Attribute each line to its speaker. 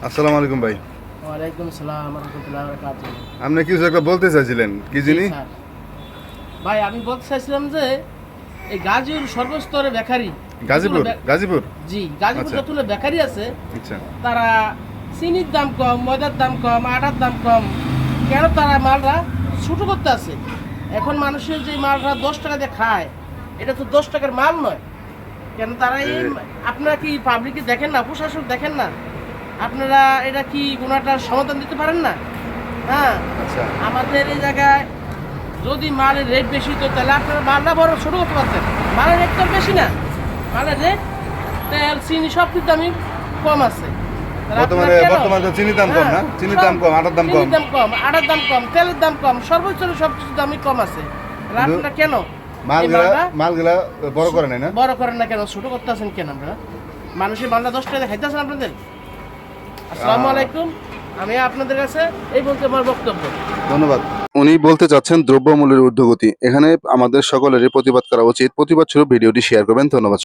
Speaker 1: আসসালামু আলাইকুম ভাই।
Speaker 2: ওয়ালাইকুম আসসালাম ওয়া রাহমাতুল্লাহি ওয়া বারাকাতুহু।
Speaker 1: আপনি কিছু একটা বলতে চাইছিলেন, কি জানি?
Speaker 2: স্যার, ভাই আমি বলতে চাইছিলাম যে এই গাজীপুর সর্বস্তরে বেকারি
Speaker 1: গাজীপুর।
Speaker 2: জি গাজীপুর
Speaker 1: আচ্ছা।
Speaker 2: যতগুলো বেকারি আছে
Speaker 1: আচ্ছা।
Speaker 2: তারা চিনির দাম কম, ময়দার দাম কম, আটার দাম কম, কেন তারা মালটা ছোটো করতে আছে? এখন মানুষের যে মালটা 10 টাকা দিয়ে খায়, এটা তো 10 টাকার মাল নয়। কেন তারা আপনারা কি পাবলিকে দেখেন না, প্রশাসক দেখেন না? আপনারা এটা কি গুণাটার সমাধান দিতে পারেন না? হ্যাঁ,
Speaker 1: আচ্ছা।
Speaker 2: আমাদের এই জায়গায় যদি মালের রেট বেশি তো তাহলে আপনারা মালটা বড় ছোটো করতে পারতেন। মালের রেট তো বেশি না, মালের রেট তেল চিনি সব কিছু দামই কম আছে।
Speaker 1: বর্তমানে তো চিনির দাম কম না? চিনির দাম কম, আটার দাম কম।
Speaker 2: আটার দাম কম, তেলের দাম কম, সর্বোচ্চ সব কিছু দামই কম আছে। আপনারা কেন
Speaker 1: মালগুলা বড় করে নাই না?
Speaker 2: বড় করেন না কেন, ছোট করতে আছেন কেন? আপনারা মানুষের মালটা 10 টাকা খাইতেছেন আপনাদের। আসসালামু আলাইকুম, আমি আপনাদের কাছে এই বলতে আমার বক্তব্য।
Speaker 1: ধন্যবাদ। উনি বলতে চাচ্ছেন দ্রব্যমূল্যের ঊর্ধ্বগতি। এখানে আমাদের সকলেরই প্রতিবাদ করা উচিত। প্রতিবাদ স্বরূপ ভিডিওটি শেয়ার করবেন। ধন্যবাদ।